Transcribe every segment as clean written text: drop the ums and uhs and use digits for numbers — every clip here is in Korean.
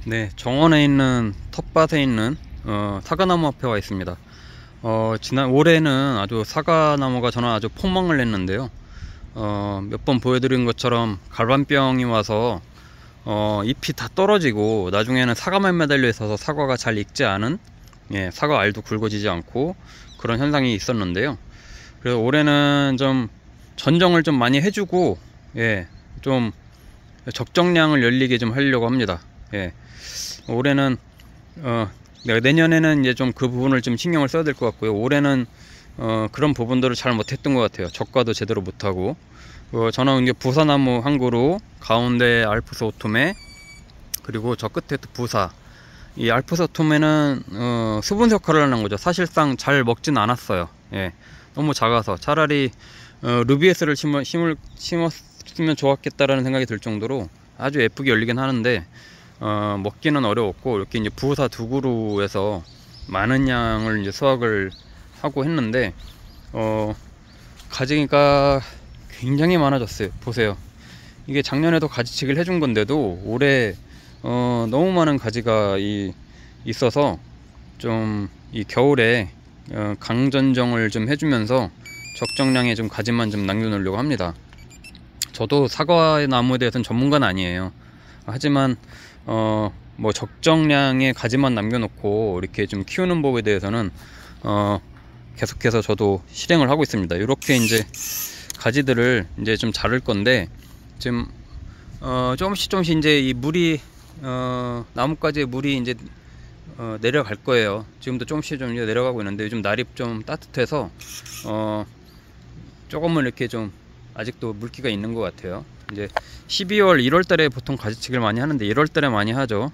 네, 정원에 있는 텃밭에 있는 사과나무 앞에 와 있습니다. 지난 올해는 아주 사과나무가 저는 아주 폭망을 냈는데요. 몇 번 보여드린 것처럼 갈반병이 와서 잎이 다 떨어지고 나중에는 사과만 매달려 있어서 사과가 잘 익지 않은, 사과 알도 굵어지지 않고 그런 현상이 있었는데요. 그래서 올해는 좀 전정을 좀 많이 해주고, 좀 적정량을 열리게 좀 하려고 합니다. 올해는 내년에는 이제 좀 그 부분을 좀 신경을 써야 될 것 같고요. 올해는 그런 부분들을 잘 못했던 것 같아요. 적과도 제대로 못하고. 저는 이제 부사나무 한 그루, 가운데 알프스 오토메, 그리고 저 끝에 또 부사. 이 알프스 오토메는 수분 역할을 하는 거죠. 사실상 잘 먹진 않았어요. 너무 작아서 차라리 루비에스를 심었으면 좋았겠다라는 생각이 들 정도로 아주 예쁘게 열리긴 하는데 먹기는 어려웠고, 이렇게 이제 부사 두 그루에서 많은 양을 이제 수확을 하고 했는데 가지가 굉장히 많아졌어요. 보세요. 이게 작년에도 가지치기를 해준 건데도 올해 너무 많은 가지가 있어서 좀 이 겨울에 강전정을 좀 해주면서 적정량의 좀 가지만 좀 남겨놓으려고 합니다. 저도 사과 나무에 대해서는 전문가는 아니에요. 하지만 뭐 적정량의 가지만 남겨놓고 이렇게 좀 키우는 법에 대해서는 계속해서 저도 실행을 하고 있습니다. 이렇게 이제 가지들을 이제 좀 자를 건데, 지금 조금씩 이제 이 물이 나뭇가지에 물이 이제 내려갈 거예요. 지금도 조금씩 좀 이제 내려가고 있는데, 요즘 날이 좀 따뜻해서 조금은 이렇게 좀 아직도 물기가 있는 것 같아요. 이제 12월 1월 달에 보통 가지치기를 많이 하는데 1월 달에 많이 하죠.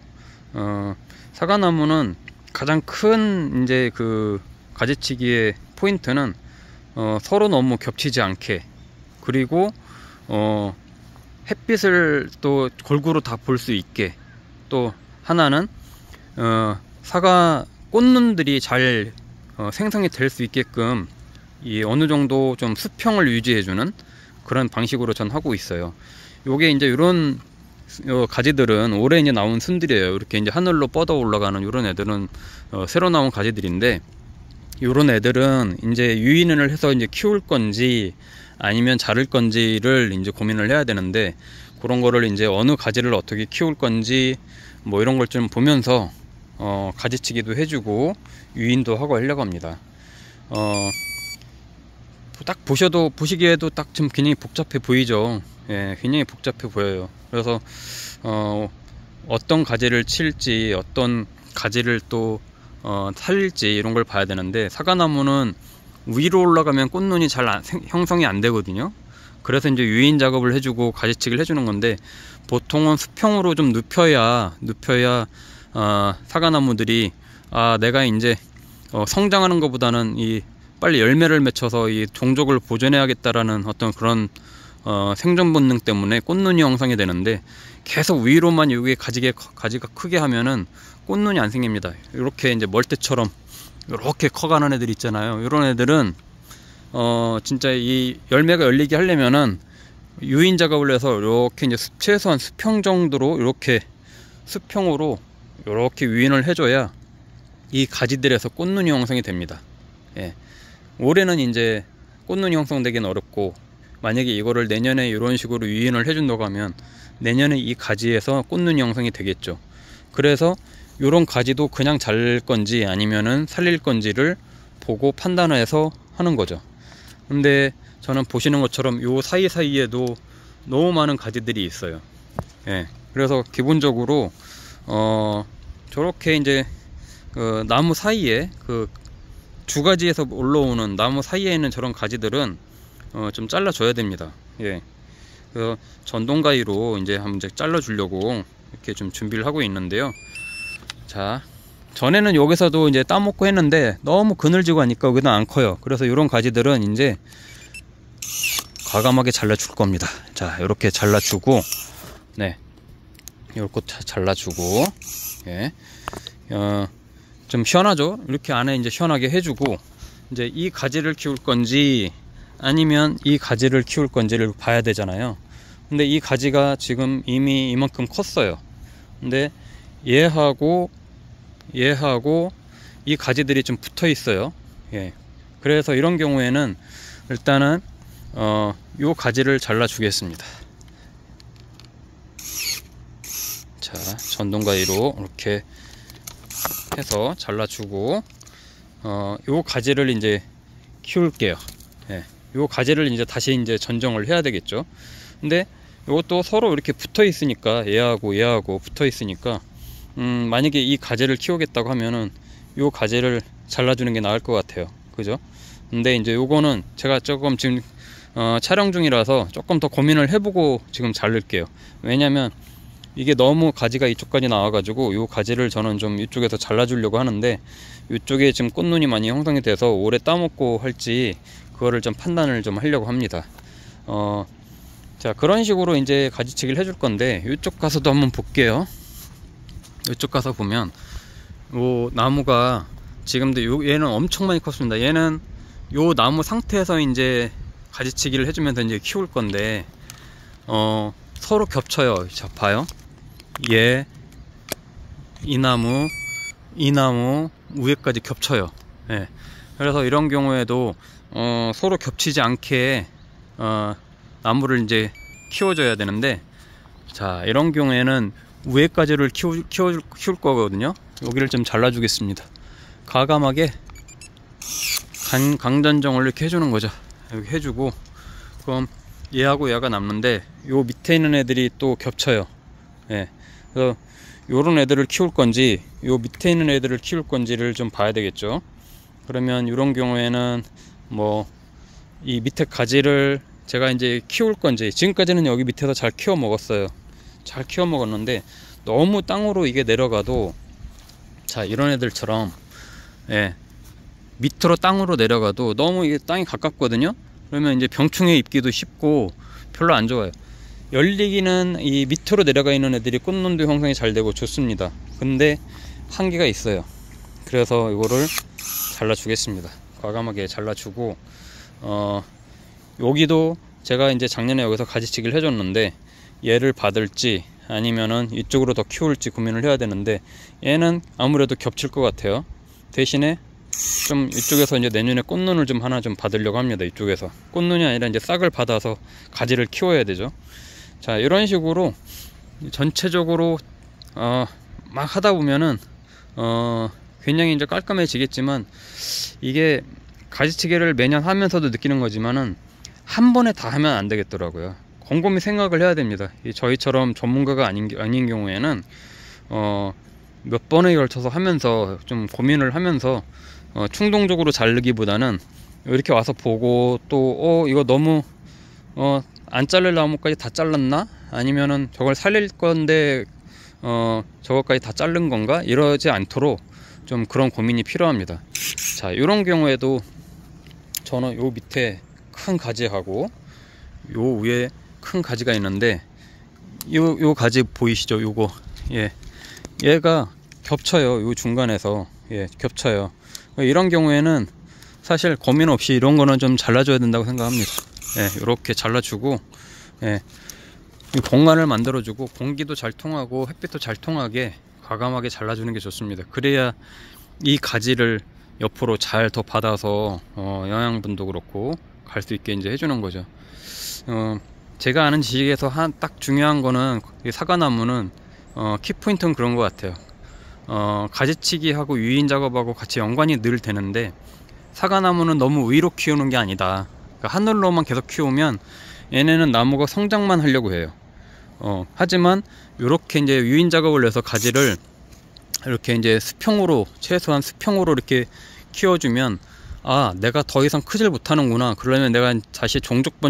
사과나무는 가장 큰 이제 그 가지치기의 포인트는 서로 너무 겹치지 않게, 그리고 햇빛을 또 골고루 다 볼 수 있게, 또 하나는 사과 꽃눈들이 잘 생성이 될 수 있게끔 이 어느 정도 좀 수평을 유지해주는 그런 방식으로 전 하고 있어요. 요게 이제 이런 가지들은 올해 이제 나온 순들이에요. 이렇게 이제 하늘로 뻗어 올라가는 이런 애들은 새로 나온 가지들인데, 요런 애들은 이제 유인을 해서 이제 키울 건지 아니면 자를 건지를 이제 고민을 해야 되는데, 그런 거를 이제 어느 가지를 어떻게 키울 건지 뭐 이런 걸 좀 보면서 가지치기도 해주고 유인도 하고 하려고 합니다. 딱 보시기에도 딱 좀 굉장히 복잡해 보이죠. 굉장히 복잡해 보여요. 그래서 어떤 가지를 칠지, 어떤 가지를 또 살릴지 이런 걸 봐야 되는데, 사과나무는 위로 올라가면 꽃눈이 잘 형성이 안 되거든요. 그래서 이제 유인 작업을 해주고 가지치기를 해주는 건데, 보통은 수평으로 좀 눕혀야 사과나무들이 내가 이제 성장하는 것보다는 이 빨리 열매를 맺혀서 이 종족을 보존해야겠다라는 어떤 그런 생존 본능 때문에 꽃눈이 형성이 되는데, 계속 위로만 여기에 가지가 크게 하면은 꽃눈이 안 생깁니다. 이렇게 이제 멀대처럼 이렇게 커가는 애들 있잖아요. 이런 애들은 진짜 이 열매가 열리게 하려면은 유인 작업을 해서 이렇게 이제 최소한 수평 정도로 이렇게 수평으로 이렇게 유인을 해줘야 이 가지들에서 꽃눈이 형성이 됩니다. 올해는 이제 꽃눈이 형성되기는 어렵고, 만약에 이거를 내년에 이런 식으로 유인을 해준다고 하면 내년에 이 가지에서 꽃눈이 형성이 되겠죠. 그래서 이런 가지도 그냥 자를 건지 아니면은 살릴 건지를 보고 판단해서 하는 거죠. 근데 저는 보시는 것처럼 요 사이사이에도 너무 많은 가지들이 있어요. 그래서 기본적으로 저렇게 이제 그 나무 사이에 그 주가지에서 올라오는 나무 사이에 있는 저런 가지들은 좀 잘라 줘야 됩니다. 그 전동가위로 이제 한번 잘라 주려고 이렇게 좀 준비를 하고 있는데요. 자, 전에는 여기서도 이제 따먹고 했는데 너무 그늘지고 하니까 여기는 안 커요. 그래서 이런 가지들은 이제 과감하게 잘라줄 겁니다. 자, 이렇게 잘라주고, 이렇게 잘라주고, 좀 시원하죠? 이렇게 안에 이제 시원하게 해주고, 이제 이 가지를 키울 건지 아니면 이 가지를 키울 건지를 봐야 되잖아요. 근데 이 가지가 지금 이미 이만큼 컸어요. 근데 얘하고 이 가지들이 좀 붙어 있어요. 예. 그래서 이런 경우에는 일단은 요 가지를 잘라 주겠습니다. 자, 전동 가위로 이렇게 해서 잘라주고 요 가지를 이제 키울게요. 예. 요 가지를 이제 다시 이제 전정을 해야 되겠죠. 근데 요것도 서로 이렇게 붙어 있으니까 얘하고 붙어 있으니까 만약에 이 가지를 키우겠다고 하면은 요 가지를 잘라주는 게 나을 것 같아요. 그죠? 근데 이제 요거는 제가 조금 지금 촬영 중이라서 조금 더 고민을 해보고 지금 자를게요. 왜냐면 이게 너무 가지가 이쪽까지 나와가지고 요 가지를 저는 좀 이쪽에서 잘라주려고 하는데 이쪽에 지금 꽃눈이 많이 형성이 돼서 오래 따먹고 할지 그거를 좀 판단을 좀 하려고 합니다. 자, 그런 식으로 이제 가지치기를 해줄 건데 이쪽 가서도 한번 볼게요. 이쪽 가서 보면 요 나무가 지금도 얘는 엄청 많이 컸습니다. 얘는 요 나무 상태에서 이제 가지치기를 해주면서 이제 키울 건데 서로 겹쳐요. 자, 봐요. 이 나무 위에까지 겹쳐요. 예. 그래서 이런 경우에도 서로 겹치지 않게 나무를 이제 키워줘야 되는데, 자, 이런 경우에는 위에까지를 키울 거거든요. 여기를 좀 잘라주겠습니다. 과감하게 강전정을 이렇게 해주는 거죠. 여기 해주고, 그럼 얘하고 얘가 남는데 요 밑에 있는 애들이 또 겹쳐요. 예. 그래서 요런 애들을 키울 건지 요 밑에 있는 애들을 키울 건지를 좀 봐야 되겠죠. 그러면 이런 경우에는 뭐 이 밑에 가지를 제가 이제 키울 건지, 지금까지는 여기 밑에서 잘 키워 먹었어요. 잘 키워 먹었는데 너무 땅으로 이게 내려가도, 자, 이런 애들처럼, 예, 밑으로 땅으로 내려가도 너무 이게 땅이 가깝거든요. 그러면 이제 병충해 입기도 쉽고 별로 안 좋아요. 열리기는 이 밑으로 내려가 있는 애들이 꽃눈도 형성이 잘 되고 좋습니다. 근데 한계가 있어요. 그래서 이거를 잘라 주겠습니다. 과감하게 잘라 주고, 여기도 제가 이제 작년에 여기서 가지치기를 해줬는데 얘를 받을지 아니면은 이쪽으로 더 키울지 고민을 해야 되는데, 얘는 아무래도 겹칠 것 같아요. 대신에 좀 이쪽에서 이제 내년에 꽃눈을 좀 하나 좀 받으려고 합니다. 이쪽에서 꽃눈이 아니라 이제 싹을 받아서 가지를 키워야 되죠. 자, 이런 식으로 전체적으로 막 하다 보면은 굉장히 이제 깔끔해지겠지만, 이게 가지치기를 매년 하면서도 느끼는 거지만은 한 번에 다 하면 안 되겠더라고요. 곰곰이 생각을 해야 됩니다. 저희처럼 전문가가 아닌 경우에는 몇 번에 걸쳐서 하면서 좀 고민을 하면서 충동적으로 자르기보다는 이렇게 와서 보고, 또 이거 너무 안 자를 나무까지 다 잘랐나? 아니면은 저걸 살릴 건데 저것까지 다 자른 건가? 이러지 않도록 좀 그런 고민이 필요합니다. 자, 이런 경우에도 저는 요 밑에 큰 가지하고 요 위에 큰 가지가 있는데, 요 가지 보이시죠? 요거, 예, 얘가 겹쳐요. 요 중간에서, 예, 겹쳐요. 이런 경우에는 사실 고민 없이 이런 거는 좀 잘라줘야 된다고 생각합니다. 예, 이렇게 잘라주고, 예, 공간을 만들어주고 공기도 잘 통하고 햇빛도 잘 통하게 과감하게 잘라주는 게 좋습니다. 그래야 이 가지를 옆으로 잘 더 받아서 영양분도 그렇고 갈 수 있게 이제 해주는 거죠. 제가 아는 지식에서 딱 중요한 거는, 이 사과나무는 키포인트는 그런 것 같아요. 가지치기하고 유인 작업하고 같이 연관이 늘 되는데, 사과나무는 너무 위로 키우는 게 아니다. 그러니까 하늘로만 계속 키우면 얘네는 나무가 성장만 하려고 해요. 하지만 이렇게 이제 유인 작업을 해서 가지를 이렇게 이제 수평으로, 최소한 수평으로 이렇게 키워주면, 아, 내가 더 이상 크질 못하는구나. 그러면 내가 다시 종족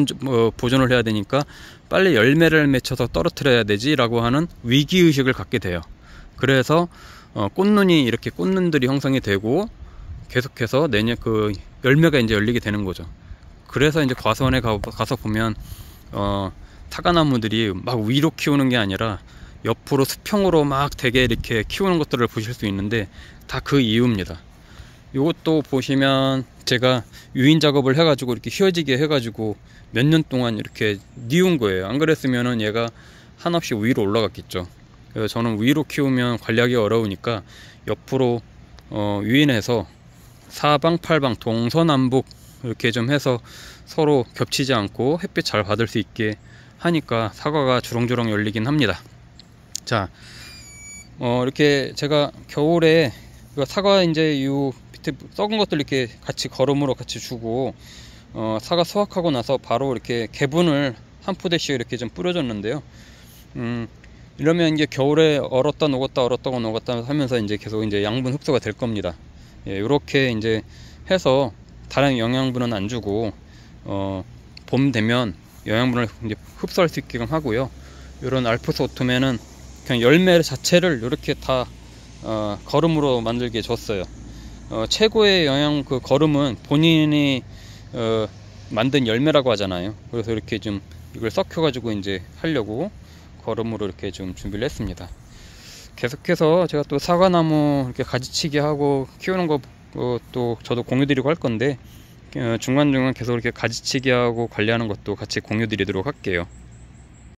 보존을 해야 되니까 빨리 열매를 맺혀서 떨어뜨려야 되지 라고 하는 위기의식을 갖게 돼요. 그래서 꽃눈이, 이렇게 꽃눈들이 형성이 되고 계속해서 내년 그 열매가 이제 열리게 되는 거죠. 그래서 이제 과수원에 가서 보면 사과나무들이 막 위로 키우는 게 아니라 옆으로 수평으로 막 되게 이렇게 키우는 것들을 보실 수 있는데, 다 그 이유입니다. 이것도 보시면 제가 유인 작업을 해가지고 이렇게 휘어지게 해가지고 몇 년 동안 이렇게 뉘운 거예요. 안 그랬으면은 얘가 한없이 위로 올라갔겠죠. 그래서 저는 위로 키우면 관리하기 어려우니까 옆으로 유인해서 사방팔방 동서남북 이렇게 좀 해서 서로 겹치지 않고 햇빛 잘 받을 수 있게 하니까 사과가 주렁주렁 열리긴 합니다. 자, 이렇게 제가 겨울에 사과 이제 요 밑에 썩은 것들 이렇게 같이 거름으로 같이 주고 사과 수확하고 나서 바로 이렇게 개분을 한 포대씩 이렇게 좀 뿌려줬는데요. 이러면 이제 겨울에 얼었다 녹았다 얼었다 녹았다 하면서 이제 계속 이제 양분 흡수가 될 겁니다. 예, 이렇게 이제 해서 다른 영양분은 안 주고 봄 되면 영양분을 이제 흡수할 수 있게끔 하고요. 이런 알프스 오토메는 그냥 열매 자체를 이렇게 다 거름으로 만들게 줬어요. 최고의 영양 그 거름은 본인이 만든 열매라고 하잖아요. 그래서 이렇게 좀 이걸 썩혀 가지고 이제 하려고 거름으로 이렇게 좀 준비를 했습니다. 계속해서 제가 또 사과나무 이렇게 가지치기 하고 키우는 거 또 저도 공유 드리고 할 건데 중간중간 계속 이렇게 가지치기 하고 관리하는 것도 같이 공유 드리도록 할게요.